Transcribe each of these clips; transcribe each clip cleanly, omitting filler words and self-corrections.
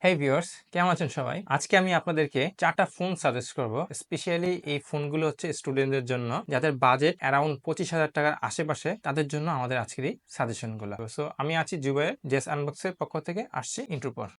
হেই viewers, কেমন আছেন সবাই? আজকে আমি আপনাদেরকে 4টা ফোন সাজেস্ট করব। স্পেশালি এই ফোনগুলো হচ্ছে স্টুডেন্টদের জন্য, যাদের বাজেট অ্যারাউন্ড 25,000 টাকার আশেপাশে, তাদের জন্য আমাদের আজকের এই সাজেশনগুলো। সো আমি আছি জুবাইর, জেস আনবক্সের পক্ষ থেকে আসছি ইন্ট্রোর পর।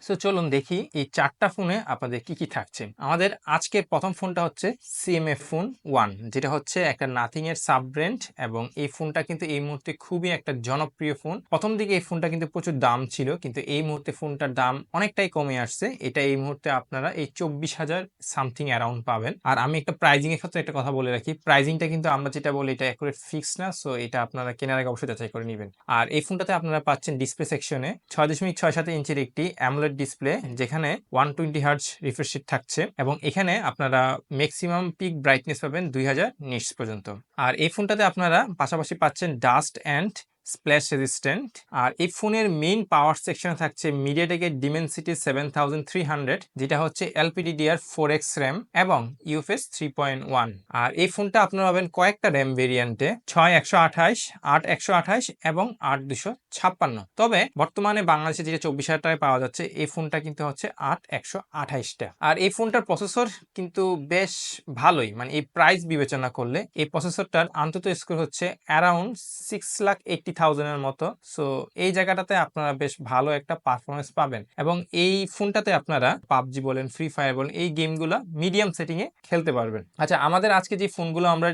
সো চলুন দেখি এই 4টা ফোনে আপনাদের কি কি থাকছে। আমাদের আজকের প্রথম ফোনটা হচ্ছে CMF ফোন 1, যেটা হচ্ছে একটা নাথিং এর সাব ব্র্যান্ড, এবং এই ফোনটা কিন্তু এই মুহূর্তে খুবই একটা জনপ্রিয় ফোন। প্রথম দিকে এই ফোনটা কিন্তু প্রচুর দাম ছিল, কিন্তু এই মুহূর্তে ফোনটার দাম অনেকটাই কমে আসছে। এটা এই মুহূর্তে আপনারা এই 24,000 সামথিং অ্যারাউন্ড পাবেন। আর আমি একটা প্রাইজিং এর ক্ষেত্রে একটা কথা বলে রাখি, প্রাইজিংটা কিন্তু আমরা যেটা বলি এটা একুরেট ফিক্স না, সো এটা আপনারা কেনার আগে অবশ্যই যাচাই করে নেবেন। আর এই ফোনটাতে আপনারা পাচ্ছেন ডিসপ্লে সেকশনে 6.67 ইঞ্চির একটি অ্যামোলেড ডিসপ্লে, যেখানে 120 হার্টজ রিফ্রেশ রেট থাকছে, এবং এখানে আপনারা ম্যাক্সিমাম পিক ব্রাইটনেস পাবেন 2000 নিটস পর্যন্ত। আর এই ফোনটাতে আপনারা পাশাপাশি পাচ্ছেন ডাস্ট অ্যান্ড স্প্ল্যাশ রেজিস্ট্যান্ট। আর এই ফোনের মেইন পাওয়ার সেকশনে থাকছে মিডিয়াটেকের ডিমেনসিটি 7300, যেটা হচ্ছে LPDDR4X র্যাম এবং UFS 3.1। আর এই ফোনটা আপনারা পাবেন কয়েকটা র্যাম ভেরিয়েন্টে, 6128, 8128 এবং 8256। তবে বর্তমানে বাংলাদেশে যেটা 24,000 টাকায় পাওয়া যাচ্ছে, এই ফোনটা কিন্তু হচ্ছে 8128টা। আর এই ফোনটার প্রসেসর কিন্তু বেশ ভালোই, মানে এই প্রাইস বিবেচনা করলে এই প্রসেসরটার আন্তত স্কোর হচ্ছে অ্যারাউন্ড 6,80,000 এর মতো। সো এই জায়গাটাতে আপনারা বেশ ভালো একটা পারফরমেন্স পাবেন, এবং এই ফোনটাতে আপনারা পাবজি বলেন, ফ্রি ফায়ার বলেন, এই গেমগুলো মিডিয়াম সেটিং এ খেলতে পারবেন। আচ্ছা, আমাদের আজকে যে ফোনগুলো আমরা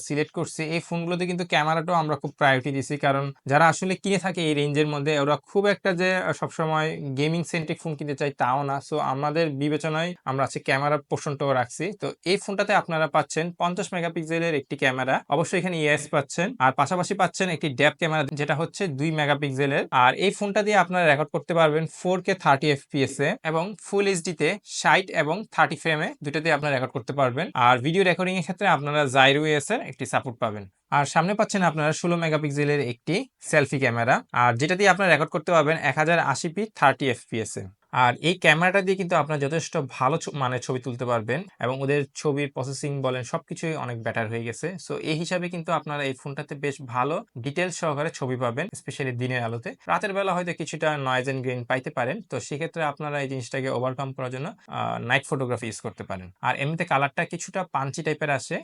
সিলেক্ট করছি, এই ফোনগুলোতে কিন্তু ক্যামেরাটাও আমরা খুব প্রায়োরিটি দিছি, কারণ যারা আসলে কিনে থাকে এই রেঞ্জের মধ্যে, ওরা খুব একটা যে সবসময় গেমিং সেন্ট্রিক ফোন কিনতে চাই তাও না। সো আমাদের বিবেচনায় আমরা আজকে ক্যামেরার পোর্শনটাও রাখছি। তো এই ফোনটাতে আপনারা পাচ্ছেন 50 মেগাপিক্সেলের একটি ক্যামেরা, অবশ্যই এখানে ইএস পাচ্ছেন, আর পাশাপাশি পাচ্ছেন একটি ডেপথ ক্যামেরা যেটা হচ্ছে 2 মেগাপিক্সেলের। আর এই ফোনটা দিয়ে আপনারা রেকর্ড করতে পারবেন 4K 30 FPS এ, এবং ফুল এইচডি তে 60 এবং 30 ফ্রেমে দুটোতে আপনারা রেকর্ড করতে পারবেন। আর ভিডিও রেকর্ডিং এর ক্ষেত্রে আপনারা জাইরো এস এর একটি সাপোর্ট পাবেন। আর সামনে পাচ্ছেন আপনারা 16 মেগাপিক্সেলের একটি সেলফি ক্যামেরা, আর যেটা দিয়ে আপনারা রেকর্ড করতে পারবেন 1080p 30 FPS এ। আর এই ক্যামেরাটা দিয়ে কিন্তু আপনারা যথেষ্ট ভালো মানের ছবি তুলতে পারবেন, এবং ওদের ছবির প্রসেসিং বলেন সবকিছুই অনেক বেটার হয়ে গেছে। সো এই হিসাবে কিন্তু আপনারা এই ফোনটাতে বেশ ভালো ডিটেলস সহকারে ছবি পাবেন, স্পেশালি দিনের আলোতে। রাতের বেলা হয়তো কিছুটা নয়েজ এন্ড গ্রেন পাইতে পারেন, তো সেক্ষেত্রে আপনারা এই জিনিসটাকে ওভারকাম করার জন্য নাইট ফটোগ্রাফি ইউজ করতে পারেন। আর এমনিতে কালারটা কিছুটা পাঞ্চি টাইপের আসে,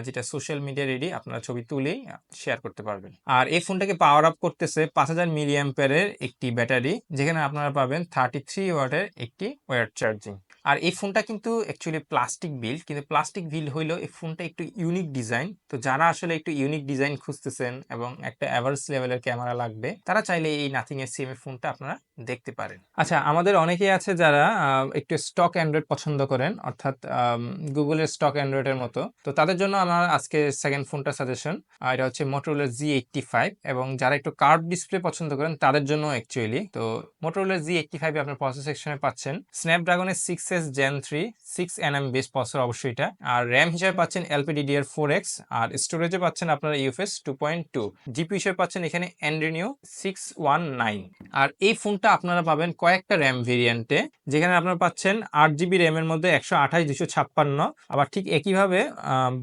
যেটা সোশ্যাল মিডিয়া রেডি, আপনারা ছবি তুলেই শেয়ার করতে পারবেন। আর এই ফোনটাকে পাওয়ার আপ করতেছে 5000 মিলি অ্যাম্পিয়ারের একটি ব্যাটারি, যেখানে আপনারা পাবেন 33 ওয়াটের একটি ওয়্যার চার্জিং। আর এই ফোনটা কিন্তু অ্যাকচুয়ালি প্লাস্টিক বিল্ড, কিন্তু প্লাস্টিক বিল্ড হইলেও এই ফোনটা একটু ইউনিক ডিজাইন। তো যারা আসলে একটু ইউনিক ডিজাইন খুঁজতেছেন এবং একটা অ্যাভারেজ লেভেলের ক্যামেরা লাগবে, তারা চাইলে এই নাথিং এর সিএমএ ফোনটা আপনারা দেখতে পারেন। আচ্ছা, আমাদের অনেকেই আছে যারা একটু স্টক অ্যান্ড্রয়েড পছন্দ করেন, অর্থাৎ গুগলের স্টক অ্যান্ড্রয়েডের মতো। তো তাদের জন্য আমার আজকে সেকেন্ড ফোনটা সাজেশন, এটা হচ্ছে Motorola Z85, এবং যারা একটু কার্ভ ডিসপ্লে পছন্দ করেন তাদের জন্য অ্যাকচুয়ালি। তো Motorola Z85 আপনার প্রসেসর সেকশনে পাচ্ছেন স্ন্যাপড্রাগনের 6s Gen 3 6nm base processor, অবশ্যই এটা। আর র্যাম হিসেবে পাচ্ছেন LPDDR4X, আর স্টোরেজে পাচ্ছেন আপনারা UFS 2.2। জিপি হিসেবে পাচ্ছেন এখানে Adreno 619। আর এই ফোনটা আপনারা পাবেন কয়েকটা র্যাম ভেরিয়েন্টে, যেখানে আপনারা পাচ্ছেন 8GB র্যামের মধ্যে 128, 256, আবার ঠিক একইভাবে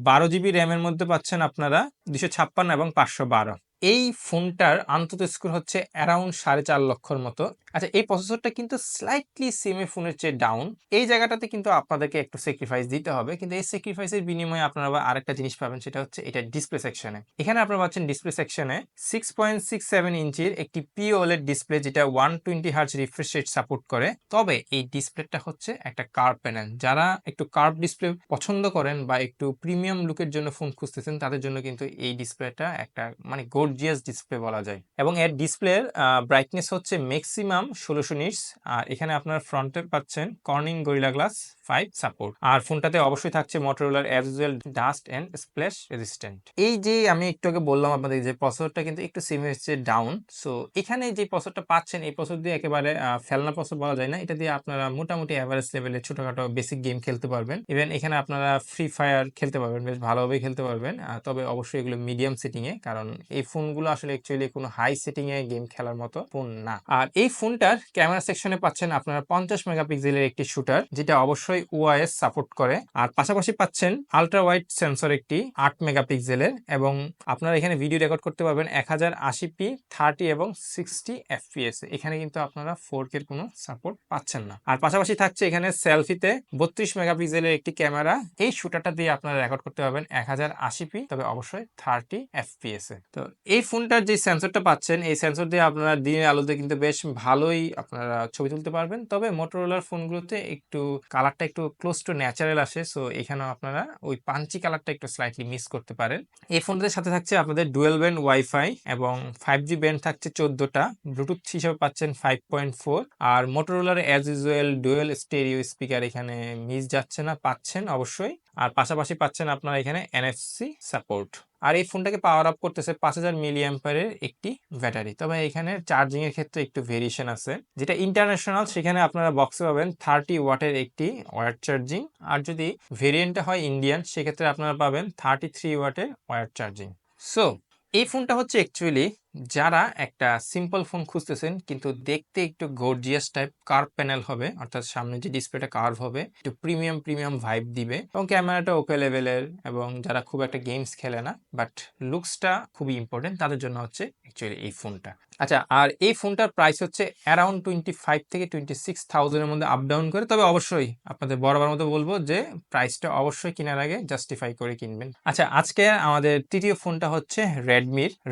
12GB র্যামের মধ্যে পাচ্ছেন আপনারা 256 এবং 512। এই ফোনটার আন্তত স্কোর হচ্ছে অ্যারাউন্ড 4.5 লক্ষর মতো। আচ্ছা, এই প্রসেসরটা কিন্তু স্লাইটলি সিমি ফোনের চেয়ে ডাউন, এই জায়গাটাতে কিন্তু আপনাদেরকে একটু স্যাক্রিফাইস দিতে হবে, কিন্তু এই স্যাক্রিফাইসের বিনিময়ে আপনারা আরেকটা জিনিস পাবেন, সেটা হচ্ছে এটা ডিসপ্লে সেকশনে। এখানে আপনারা পাচ্ছেন ডিসপ্লে সেকশনে 6.67 ইঞ্চির একটি POLED ডিসপ্লে, যেটা 120 হার্জ রিফ্রেশ রেট সাপোর্ট করে। তবে এই ডিসপ্লেটা হচ্ছে একটা কার্ভ প্যানেল, যারা একটু কার্ভ ডিসপ্লে পছন্দ করেন বা একটু প্রিমিয়াম লুকের জন্য ফোন খুঁজতেছেন, তাদের জন্য কিন্তু এই ডিসপ্লেটা একটা মানে গর্জিয়াস ডিসপ্লে বলা যায়। এবং এর ডিসপ্লের ব্রাইটনেস হচ্ছে ম্যাক্সিমাম 1600 নিটস। আর এখানে আপনার ফ্রন্টে পাচ্ছেন কর্নিং গরিলা গ্লাস 5 সাপোর্ট। আর ফোনটাতে অবশ্যই থাকছে Motorola as usual dust and splash resistant. এই যে আমি একটু আগে বললাম আপনাদের যে প্রসেসরটা কিন্তু একটু সেমি হচ্ছে ডাউন, সো এখানে যে প্রসেসরটা পাচ্ছেন এই প্রসেসর দিয়ে একেবারে ফেলনা প্রসেসর বলা যায় না, এটা দিয়ে আপনারা মোটামুটি এভারেজ লেভেলে ছোটখাটো বেসিক গেম খেলতে পারবেন। ইভেন এখানে আপনারা ফ্রি ফায়ার খেলতে পারবেন, বেশ ভালোভাবে খেলতে পারবেন। তবে অবশ্যই এগুলো মিডিয়াম সেটিং এ, কারণ এই ফোন ফোনগুলো আসলে অ্যাকচুয়ালি কোনো হাই সেটিং এ গেম খেলার মতো ফোন না। আর এই ফোনটার ক্যামেরা সেকশনে পাচ্ছেন আপনারা 50 মেগাপিক্সেলের একটি শুটার, যেটা অবশ্যই ওআইএস সাপোর্ট করে। আর পাশাপাশি পাচ্ছেন আলট্রা ওয়াইড সেন্সর একটি 8 মেগাপিক্সেলের, এবং আপনারা এখানে ভিডিও রেকর্ড করতে পারবেন 1080p 30 এবং 60 fps। এখানে কিন্তু আপনারা 4K এর কোনো সাপোর্ট পাচ্ছেন না। আর পাশাপাশি থাকছে এখানে সেলফিতে 32 মেগাপিক্সেলের একটি ক্যামেরা। এই শুটারটা দিয়ে আপনারা রেকর্ড করতে পারবেন 1080p, তবে অবশ্যই 30 fps এ। তো এই ফোনটার যে সেন্সরটা পাচ্ছেন, এই সেন্সর দিয়ে আপনারা দিনের আলোতে কিন্তু বেশ ভালোই আপনারা ছবি তুলতে পারবেন। তবে মোটরোলার ফোনগুলোতে একটু কালারটা একটু ক্লোজ টু ন্যাচারাল আসে, সো এখানেও আপনারা ওই পাঞ্চি কালারটা একটু স্লাইটলি মিস করতে পারেন। এই ফোনটার সাথে থাকছে আপনাদের ডুয়েল ব্যান্ড ওয়াইফাই এবং 5G ব্যান্ড থাকছে 14টা, ব্লুটুথ হিসেবে পাচ্ছেন 5.4। আর মোটরোলার as usual dual stereo speaker এখানে মিস যাচ্ছে না, পাচ্ছেন অবশ্যই। আর পাশাপাশি পাচ্ছেন আপনারা এখানে NFC সাপোর্ট। আর এই ফোনটাকে পাওয়ার আপ করতেছে 5000 মিলি অ্যাম্পারের একটি ব্যাটারি। তবে এখানে চার্জিং এর ক্ষেত্রে একটু ভেরিয়েশন আছে, যেটা ইন্টারন্যাশনাল সেখানে আপনারা বক্সে পাবেন 30 ওয়াটের একটি ওয়্যার চার্জিং। আর যদি ভেরিয়েন্টটা হয় ইন্ডিয়ান, সেক্ষেত্রে আপনারা পাবেন 33 ওয়াটের ওয়্যার চার্জিং। সো এই ফোনটা হচ্ছে অ্যাকচুয়ালি যারা একটা সিম্পল ফোন খুঁজতেছেন কিন্তু দেখতে একটু গর্জিয়াস টাইপ, কার্ভ প্যানেল হবে, অর্থাৎ সামনে যে ডিসপ্লেটা কার্ভ হবে, একটু প্রিমিয়াম ভাইব দিবে এবং ক্যামেরাটা ওকে লেভেলের, এবং যারা খুব একটা গেমস খেলে না বাট লুকসটা খুবই ইম্পর্টেন্ট, তাদের জন্য হচ্ছে অ্যাকচুয়ালি এই ফোনটা। আচ্ছা, আর এই ফোনটার প্রাইস হচ্ছে অ্যারাউন্ড 25 থেকে 26,000 এর মধ্যে আপ ডাউন করে। তবে অবশ্যই আপনাদের বরাবর মতো বলবো যে প্রাইসটা অবশ্যই কেনার আগে জাস্টিফাই করে কিনবেন। আচ্ছা, আজকে আমাদের তৃতীয় ফোনটা হচ্ছে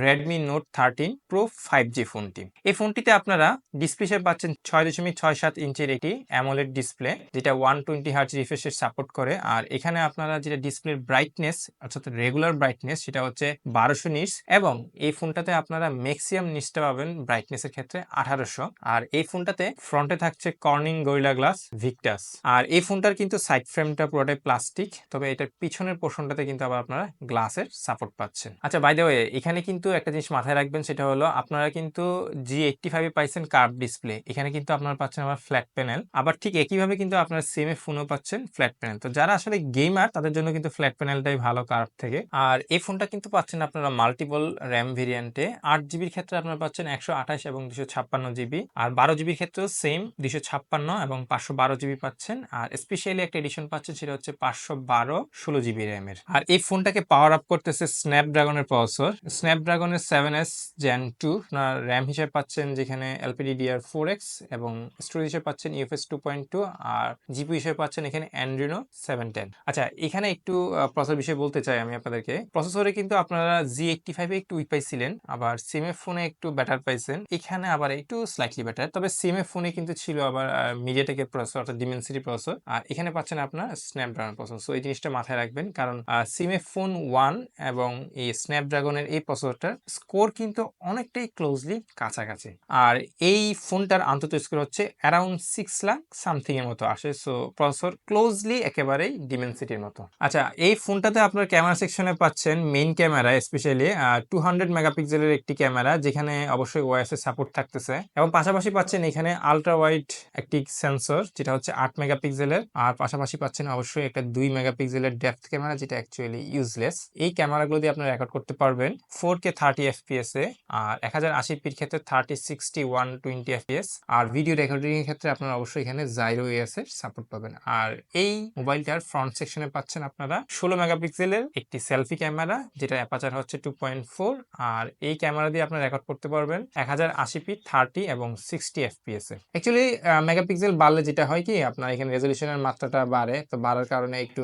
রেডমি নোট 13 প্রো 5G ফোনটি। এই ফোনটিতে আপনারা ডিসপ্লে হিসেবে পাচ্ছেন 6.67 ইঞ্চির একটি অ্যামোলেড ডিসপ্লে, যেটা 120 হার্জ রিফ্রেশের সাপোর্ট করে। আর এখানে আপনারা যেটা ডিসপ্লের ব্রাইটনেস, অর্থাৎ রেগুলার ব্রাইটনেস, সেটা হচ্ছে 1200 নিটস, এবং এই ফোনটাতে আপনারা ম্যাক্সিমাম নিটসটা পাবেন ব্রাইটনেসের ক্ষেত্রে 1800। আর এই ফোনটাতে ফ্রন্টে থাকছে কর্নিং গরিলা গ্লাস ভিক্টাস। আর এই ফোনটার কিন্তু সাইড ফ্রেমটা পুরোটাই প্লাস্টিক, তবে এটার পিছনের পোর্শনটাতে কিন্তু আবার আপনারা গ্লাসের সাপোর্ট পাচ্ছেন। আচ্ছা, বাই দ্য ওয়ে, এখানে কিন্তু একটা জিনিস মাথায় রাখবেন, সেটা হলো আপনারা কিন্তু G85 এ পাইছেন কার্ভ ডিসপ্লে, এখানে কিন্তু আপনারা পাচ্ছেন আবার ফ্ল্যাট প্যানেল। আবার ঠিক একইভাবে কিন্তু আপনারা সেম ফোনও পাচ্ছেন ফ্ল্যাট প্যানেল। তো যারা আসলে গেমার, তাদের জন্য কিন্তু ফ্ল্যাট প্যানেলটাই ভালো কার্ভ থেকে। আর এই ফোনটা কিন্তু পাচ্ছেন আপনারা মাল্টিপল র্যাম ভেরিয়েন্টে। 8GB ক্ষেত্রে আপনারা পাচ্ছেন 128 এবং 256GB, আর 12GB ক্ষেত্রেও সেম 256 এবং 512GB পাচ্ছেন। আর স্পেশালি একটা এডিশন পাচ্ছেন, সেটা হচ্ছে 512 16GB র্যামের। আর এই ফোনটাকে পাওয়ার আপ করতেছে স্ন্যাপড্রাগনের প্রসেসর, স্ন্যাপড্রাগনের 7S Gen 2। আপনার র্যাম হিসেবে পাচ্ছেন যেখানে LPDDR4X, এবং স্টোরেজ হিসেবে পাচ্ছেন UFS 2.2, আর জিপি হিসেবে পাচ্ছেন এখানে Adreno 710। আচ্ছা, এখানে একটু প্রসেসর বিষয়ে বলতে চাই আমি আপনাদেরকে। প্রসেসরে কিন্তু আপনারা G85 এ একটু উইক পাইছিলেন, আবার সিমএফ ফোনে একটু বেটার পাইছেন, এখানে আবার একটু স্লাইটলি বেটার। তবে সিমএফ ফোনে কিন্তু ছিল আবার মিডিয়াটেকের প্রসেসর, অর্থাৎ ডিমেনসিটি প্রসেসর, আর এখানে পাচ্ছেন আপনার স্ন্যাপড্রাগন প্রসেসর। সো এই জিনিসটা মাথায় রাখবেন, কারণ সিমএফ ফোন 1 এবং এই স্ন্যাপড্রাগনের এই প্রসেসরটার স্কোর কিন্তু অনেকটাই ক্লোজলি কাছাকাছি। আর এই ফোনটার আন্তত স্কোর হচ্ছে অ্যারাউন্ড 6 লাখ সামথিং এর মতো আসে। সো প্রসেসর ক্লোজলি একেবারেই ডিমেনসিটির মতো। আচ্ছা, এই ফোনটাতে আপনার ক্যামেরা সেকশনে পাচ্ছেন মেইন ক্যামেরা স্পেশালি 200 মেগাপিক্সেলের একটি ক্যামেরা, যেখানে অবশ্যই ওআইএস এর সাপোর্ট থাকতেছে, এবং পাশাপাশি পাচ্ছেন এখানে আলট্রা ওয়াইড একটি সেন্সর, যেটা হচ্ছে 8 মেগাপিক্সেলের। আর পাশাপাশি পাচ্ছেন অবশ্যই একটা 2 মেগাপিক্সেলের ডেপথ ক্যামেরা, যেটা অ্যাকচুয়ালি ইউজলেস। এই ক্যামেরাগুলো দিয়ে আপনারা রেকর্ড করতে পারবেন 4K 30 fps এ, আর 1080p ক্ষেত্রে 30 60 120 fps। আর ভিডিও রেকর্ডিং এর ক্ষেত্রে আপনারা অবশ্যই এখানে জাইরো এস এর সাপোর্ট পাবেন। আর এই মোবাইলটার ফ্রন্ট সেকশনে পাচ্ছেন আপনারা 16 মেগাপিক্সেলের একটি সেলফি ক্যামেরা, যেটা অ্যাপাচার হচ্ছে 2.4। আর এই ক্যামেরা দিয়ে আপনারা রেকর্ড করতে পারবেন 1080p 30 এবং 60 fps এ। অ্যাকচুয়ালি মেগাপিক্সেল বাড়লে যেটা হয় কি, আপনার এখানে রেজলিউশনের মাত্রাটা বাড়ে, তো বাড়ার কারণে একটু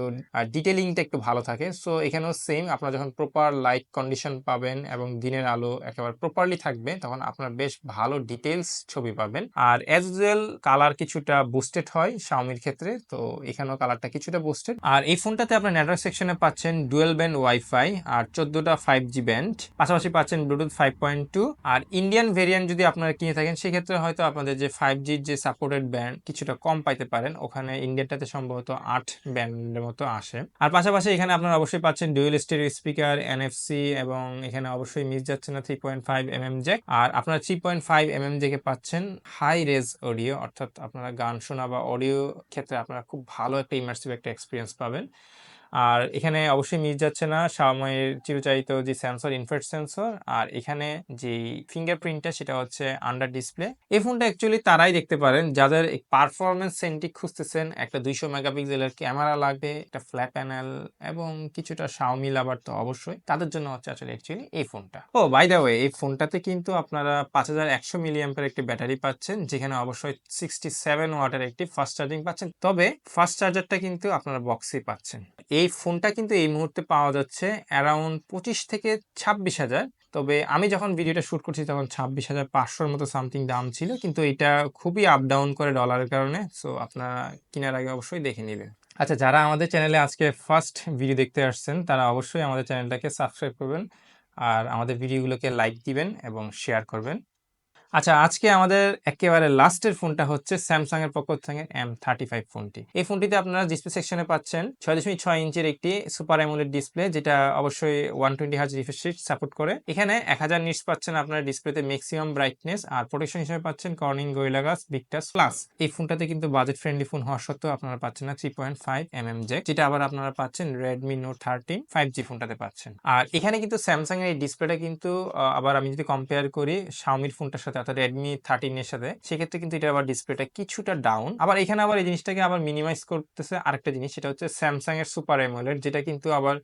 ডিটেলিংটা একটু ভালো থাকে। সো এখানেও সেম, আপনারা যখন প্রপার লাইট কন্ডিশন পাবেন এবং দিনের আলো একেবারে প্রপারলি থাকবে, তখন আপনার বেশ ভালো ডিটেলস ছবি পাবেন। আর অ্যাজ ইউজুয়াল কালার কিছুটা বুস্টেড হয় শাওমির ক্ষেত্রে, তো এখানেও কালারটা কিছুটা বুস্টেড। আর এই ফোনটাতে আপনার নেটওয়ার্ক সেকশনে পাচ্ছেন ডুয়েল ব্যান্ড ওয়াইফাই আর 14টা 5G ব্যান্ড, পাশাপাশি পাচ্ছেন ব্লুটুথ 5.2। আর ইন্ডিয়ান ভেরিয়েন্ট যদি আপনারা কিনে থাকেন, সেক্ষেত্রে হয়তো আপনাদের যে 5G যে সাপোর্টেড ব্যান্ড কিছুটা কম পাইতে পারেন, ওখানে ইন্ডিয়ানটাতে সম্ভবত 8 ব্যান্ডের মতো আসে। আর পাশাপাশি এখানে আপনারা অবশ্যই পাচ্ছেন ডুয়েল স্টেরিও স্পিকার, NFC, এবং এখানে অবশ্যই মিস যাচ্ছে না 3.5mm জ্যাক। আর আপনারা 3.5mm জ্যাকে পাচ্ছেন হাই রেজ অডিও, অর্থাৎ আপনারা গান শোনা বা অডিও ক্ষেত্রে আপনারা খুব ভালো একটা ইমার্সিভ একটা এক্সপিরিয়েন্স পাবেন। আর এখানে অবশ্যই মিস যাচ্ছে না Xiaomi-র চিরচারিত যে সেন্সর, ইনফ্রারেড সেন্সর, আর এখানে যে ফিঙ্গারপ্রিন্টটা সেটা হচ্ছে আন্ডার ডিসপ্লে। এই ফোনটা অ্যাকচুয়ালি তারাই দেখতে পারেন যাদের পারফরমেন্স সেন্ট্রিক খুঁজতেছেন, একটা 200 মেগাপিক্সেলের ক্যামেরা লাগবে, একটা ফ্ল্যাট প্যানেল এবং কিছুটা Xiaomi লাভার তো অবশ্যই, তাদের জন্য হচ্ছে আসলে অ্যাকচুয়ালি এই ফোনটা। ও বাই দ্য ওয়ে, এই ফোনটাতে কিন্তু আপনারা 5100 মিলিঅ্যাম্পের একটি ব্যাটারি পাচ্ছেন, যেখানে অবশ্যই 67 ওয়াটের একটি ফাস্ট চার্জিং পাচ্ছেন, তবে ফাস্ট চার্জারটা কিন্তু আপনারা বক্সেই পাচ্ছেন। এই ফোনটা কিন্তু এই মুহূর্তে পাওয়া যাচ্ছে অ্যারাউন্ড 25 থেকে 26,000। তবে আমি যখন ভিডিওটা শুট করছি তখন 26,500-র মতো সামথিং দাম ছিল, কিন্তু এটা খুবই আপ ডাউন করে ডলারের কারণে, সো আপনারা কেনার আগে অবশ্যই দেখে নেবেন। আচ্ছা, যারা আমাদের চ্যানেলে আজকে ফার্স্ট ভিডিও দেখতে আসছেন তারা অবশ্যই আমাদের চ্যানেলটাকে সাবস্ক্রাইব করবেন আর আমাদের ভিডিওগুলোকে লাইক দিবেন এবং শেয়ার করবেন। আচ্ছা, আজকে আমাদের একেবারে লাস্টের ফোনটা হচ্ছে স্যামসাং এর পক্ষ থেকে M35 ফোনটি। এই ফোনটিতে আপনারা ডিসপ্লে সেকশনে পাচ্ছেন 6.6 ইঞ্চির একটি সুপার অ্যামোলেড ডিসপ্লে, যেটা অবশ্যই 120 হার্জ রিফ্রেশ রেট সাপোর্ট করে। এখানে 1000 নিটস পাচ্ছেন আপনারা ডিসপ্লেতে ম্যাক্সিমাম ব্রাইটনেস, আর প্রোটেকশন হিসেবে পাচ্ছেন Corning Gorilla glass Victus plus. এই ফোনটাতে কিন্তু বাজেট ফ্রেন্ডলি ফোন হওয়া সত্ত্বেও আপনারা পাচ্ছেন না 3.5 mm জ্যাক, যেটা আবার আপনারা পাচ্ছেন Redmi Note 13 5G ফোনটাতে পাচ্ছেন। আর এখানে কিন্তু স্যামসাং এর এই ডিসপ্লেটা কিন্তু আবার আমি যদি কম্পেয়ার করি Xiaomi-র ফোনটার সাথে অর্থাৎ Redmi 13 এর সাথে, সেক্ষেত্রে কিন্তু এটা আবার ডিসপ্লেটা কিছুটা ডাউন। আবার এখানে আবার এই জিনিসটাকে আবার মিনিমাইজ করতেছে আরেকটা জিনিস, সেটা হচ্ছে স্যামসাং এর সুপার অ্যামোলেড, যেটা কিন্তু আবার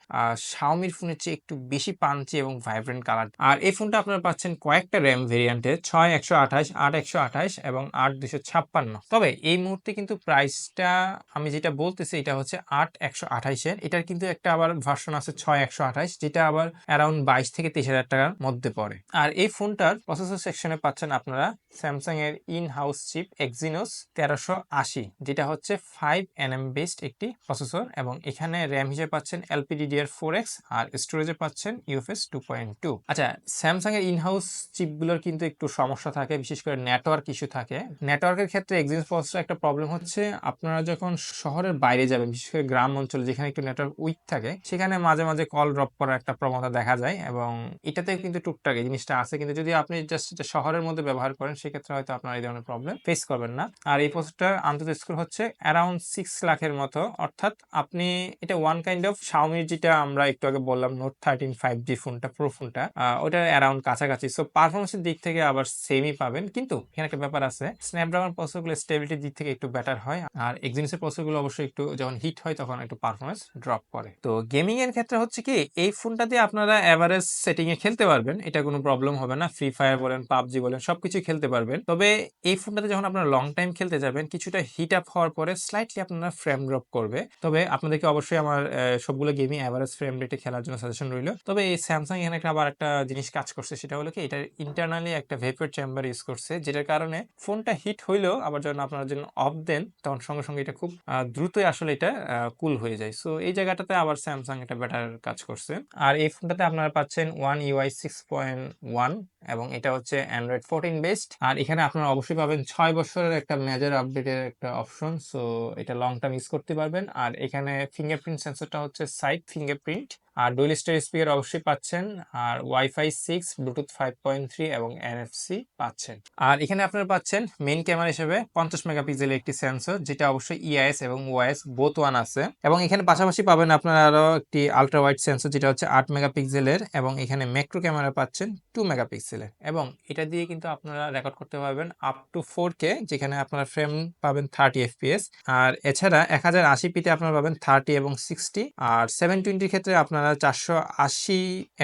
Xiaomi-র ফোনের চেয়ে একটু বেশি পাঞ্চি এবং ভাইব্রেন্ট কালার। আর এই ফোনটা আপনারা পাচ্ছেন কয়েকটা র্যাম ভেরিয়েন্টে, 6 128, 8 128 এবং 8 256। তবে এই মুহূর্তে কিন্তু প্রাইসটা আমি যেটা বলতেছি এটা হচ্ছে 8 128 এর। এটার কিন্তু একটা আবার ভার্সন আছে 6 128, যেটা আবার অ্যারাউন্ড 22 থেকে 23,000 টাকার মধ্যে পড়ে। আর এই ফোনটার প্রসেসর সেকশনে পাচ্ছেন আপনারা স্যামসাং এর ইন হাউস চিপ Exynos 1380, যেটা হচ্ছে 5 nm বেসড একটি প্রসেসর, এবং এখানে র্যাম হিসেবে পাচ্ছেন LPDDR4X আর স্টোরেজে পাচ্ছেন UFS 2.2। আচ্ছা, স্যামসাং এর ইন হাউস চিপগুলোর কিন্তু একটু সমস্যা থাকে, বিশেষ করে নেটওয়ার্ক ইস্যু থাকে। নেটওয়ার্কের ক্ষেত্রে Exynos প্রসেসর একটা প্রবলেম হচ্ছে, আপনারা যখন শহরের বাইরে যাবেন, বিশেষ করে গ্রাম অঞ্চলে যেখানে একটু নেটওয়ার্ক উইক থাকে, সেখানে মাঝে মাঝে কল ড্রপ করার একটা প্রবণতা দেখা যায়, এবং এটাতে কিন্তু টুকটাক এই জিনিসটা আছে। কিন্তু যদি আপনি জাস্ট শহরের মধ্যে ব্যবহার করেন সেক্ষেত্রে হয়তো আপনারা এই ধরনের প্রবলেম ফেস করবেন না। আর এই প্রসেসরটার আন্তর্জাতিক স্কোর হচ্ছে অ্যারাউন্ড 6 লাখের মতো, অর্থাৎ আপনি এটা ওয়ান কাইন্ড অফ Xiaomi যেটা আমরা একটু আগে বললাম Note 13 5G ফোনটা, প্রো ফোনটা, ওটা অ্যারাউন্ড কাছাকাছি। সো পারফরমেন্সের দিক থেকে আবার সেমই পাবেন, কিন্তু এখানে একটা ব্যাপার আছে, স্ন্যাপড্রাগন প্রসেসরগুলো স্টেবিলিটির দিক থেকে একটু বেটার হয়, আর Exynos এর প্রসেসরগুলো অবশ্যই একটু যখন হিট হয় তখন একটু পারফরমেন্স ড্রপ করে। তো গেমিং এর ক্ষেত্রে হচ্ছে কি, এই ফোনটাতে আপনারা এভারেজ সেটিং এ খেলতে পারবেন, এটা কোনো প্রবলেম হবে না। ফ্রি ফায়ার বলেন, পাবজি বলেন, সবকিছু খেলতে পারবেন। তবে এই ফোনটাতে যখন আপনারা লং টাইম খেলতে যাবেন, কিছুটা হিট আপ হওয়ার পরে স্লাইটলি আপনারা ফ্রেম ড্রপ করবে। তবে আপনাদেরকে অবশ্যই আমার সবগুলো গেমই এভারেজ ফ্রেম রেটে খেলার জন্য সাজেশন রইল। তবে এই স্যামসাং এখানে একটা আবার একটা জিনিস কাজ করছে, সেটা হলো কি, এটার ইন্টারনালি একটা ভেপর চেম্বার ইউজ করছে, যেটার কারণে ফোনটা হিট হইলেও আবার যখন আপনারা যখন অফ দেন তখন সঙ্গে সঙ্গে এটা খুব দ্রুতই আসলে এটা কুল হয়ে যায়। সো এই জায়গাটাতে আবার স্যামসাং এটা বেটার কাজ করছে। আর এই ফোনটাতে আপনারা পাচ্ছেন One UI 6.1, এবং এটা হচ্ছে Android 14 বেসড। আর এখানে আপনারা অবশ্যই পাবেন 6 বছরের একটা মেজর আপডেটের একটা অপশন, সো এটা লং টার্ম ইউজ করতে পারবেন। আর এখানে ফিঙ্গারপ্রিন্ট সেন্সরটা হচ্ছে সাইড ফিঙ্গারপ্রিন্ট, আর ডুয়াল স্টোরেজ স্পিকার অবশ্যই পাচ্ছেন, আর ওয়াইফাই 6, ব্লুটুথ 5.3 এবং NFC পাচ্ছেন। আর এখানে আপনারা পাচ্ছেন মেইন ক্যামেরা হিসেবে 50 মেগাপিক্সেলের একটি সেন্সর, যেটা অবশ্যই EIS এবং OIS বোথ ওয়ান আছে, এবং এখানে পাশাপাশি পাবেন আপনারা আরো একটি আলট্রা ওয়াইড সেন্সর, যেটা হচ্ছে 8 মেগাপিক্সেলের, এবং এখানে ম্যাক্রো ক্যামেরা পাচ্ছেন 2 মেগাপিক্সেলের, এবং এটা দিয়ে কিন্তু আপনারা রেকর্ড করতে পারবেন আপ টু 4K, যেখানে আপনারা ফ্রেম পাবেন 30 FPS। আর এছাড়া 1080p তে আপনারা পাবেন 30 এবং 60, আর 720 ক্ষেত্রে আপনারা 480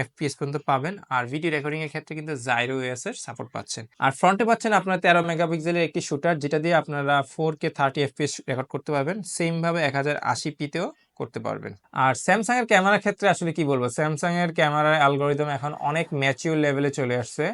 FPS পর্যন্ত পাবেন। আর ভিডিও রেকর্ডিং এর ক্ষেত্রে কিন্তু জাইরো OS এর সাপোর্ট পাচ্ছেন। আর ফ্রন্টে পাচ্ছেন আপনারা 13 মেগাপিক্সেলের একটি শুটার, যেটা দিয়ে আপনারা 4K 30 FPS রেকর্ড করতে পারবেন, সেম ভাবে 1080p তেও করতে পারবেন। আর স্যামসাং এর ক্যামেরার ক্ষেত্রে আসলে কি বলবো, স্যামসাং এর ক্যামেরার অ্যালগোরিদম এখন অনেক ম্যাচিউর লেভেলে চলে আসছে।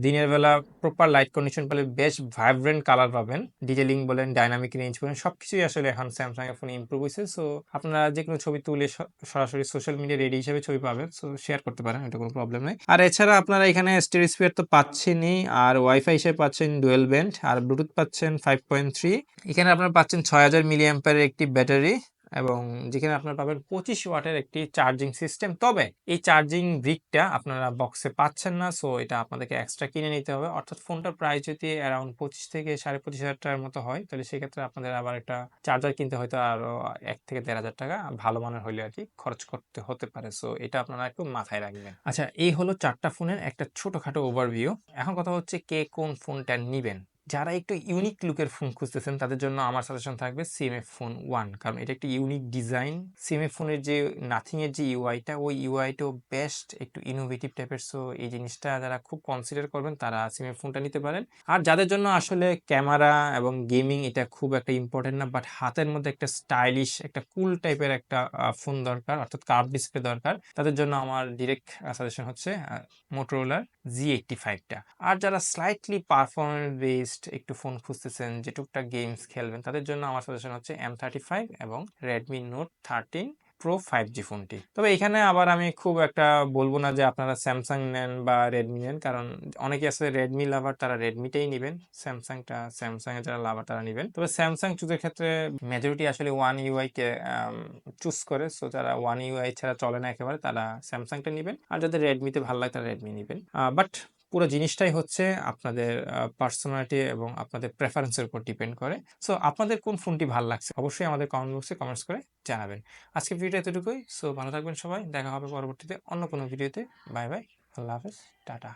দিনের বেলা প্রপার লাইট কন্ডিশন পেলে বেশ ভাইব্রেন্ট কালার পাবেন, ডিটেলিং বলেন, ডাইনামিক রেঞ্জ বলেন, সবকিছুই আসলে এখন স্যামসাং এর ফোনে ইমপ্রুভ হয়েছে। সো আপনারা যে কোনো ছবি তুলে সরাসরি সোশ্যাল মিডিয়া রেডি হিসেবে ছবি পাবেন, সো শেয়ার করতে পারেন, এটা কোনো প্রবলেম নেই। আর এছাড়া আপনারা এখানে স্টোরেজ স্পেয়ার তো পাচ্ছেনই, আর ওয়াইফাই হিসেবে পাচ্ছেন ডুয়েল ব্যান্ড, আর ব্লুটুথ পাচ্ছেন 5.3। এখানে আপনারা পাচ্ছেন 6000 মিলি অ্যাম্পিয়ারের একটি ব্যাটারি, এবং যেখানে আপনারা পাবেন 25 ওয়াটের একটি চার্জিং সিস্টেম। তবে এই চার্জিং ব্রিকটা আপনারা বক্সে পাচ্ছেন না, সো এটা আপনাদেরকে এক্সট্রা কিনে নিতে হবে। অর্থাৎ ফোনটার প্রাইস যদি অ্যারাউন্ড 25 থেকে 25,500 টাকার মতো হয়, তাহলে সেক্ষেত্রে আপনাদের আবার একটা চার্জার কিনতে হয়তো আরো 1 থেকে 1,500 টাকা ভালো মানের হইলে আর কি খরচ করতে হতে পারে। সো এটা আপনারা একটু মাথায় রাখবেন। আচ্ছা, এই হলো 4টা ফোনের একটা ছোটখাটো ওভারভিউ। এখন কথা হচ্ছে কে কোন ফোনটা নিবেন। যারা একটু ইউনিক লুকের ফোন খুঁজতেছেন তাদের জন্য আমার সাজেশন থাকবে সিএমএফ ফোন 1, কারণ এটা একটা ইউনিক ডিজাইন। সিএমএফ ফোনের যে নাথিং এর যে ইউআইটা, ওই ইউআইটাও বেস্ট একটু ইনোভেটিভ টাইপের। সো এই জিনিসটা যারা খুব কনসিডার করবেন তারা সিএমএফ ফোনটা নিতে পারেন। আর যাদের জন্য আসলে ক্যামেরা এবং গেমিং এটা খুব একটা ইম্পর্টেন্ট না, বাট হাতের মধ্যে একটা স্টাইলিশ একটা কুল টাইপের একটা ফোন দরকার, অর্থাৎ কার্ভ ডিসপ্লে দরকার, তাদের জন্য আমার ডিরেক্ট সাজেশন হচ্ছে মোটরোলার Z85টা। আর যারা স্লাইটলি পারফরমেন্স বেসড একটু ফোন খুঁজতেছেন যে টুকটাক গেমস খেলবেন, তাদের জন্য আমার সাজেশন হচ্ছে M35 এবং Redmi Note 13 Pro 5G ফোনটি। তবে এখানে আবার আমি খুব একটা বলবো না যে আপনারা স্যামসাং নেন বা রেডমি নেন, কারণ অনেকে আছে রেডমি লাভার, তারা রেডমিটাই নেবেন। স্যামসাং এর যারা লাভার তারা নেবেন। তবে স্যামসাং চুজের ক্ষেত্রে মেজরিটি আসলে ওয়ান ইউআই কে চুজ করে। সো যারা ওয়ান ইউআই ছাড়া চলে না একেবারে, তারা স্যামসাংটা নেবেন। আর যাদের রেডমিতে ভালো লাগে তারা রেডমি নেবেন। বাট পুরো জিনিসটাই হচ্ছে আপনাদের পার্সোনালিটি এবং আপনাদের প্রেফারেন্সের উপর ডিপেন্ড করে। সো আপনাদের কোন ফোনটি ভালো লাগছে অবশ্যই আমাদের কমেন্ট বক্সে কমেন্টস করে জানাবেন। আজকে ভিডিও এতটুকুই। সো ভালো থাকবেন সবাই, দেখা হবে পরবর্তীতে অন্য কোনো ভিডিওতে। বাই বাই, আল্লাহ হাফেজ, টাটা।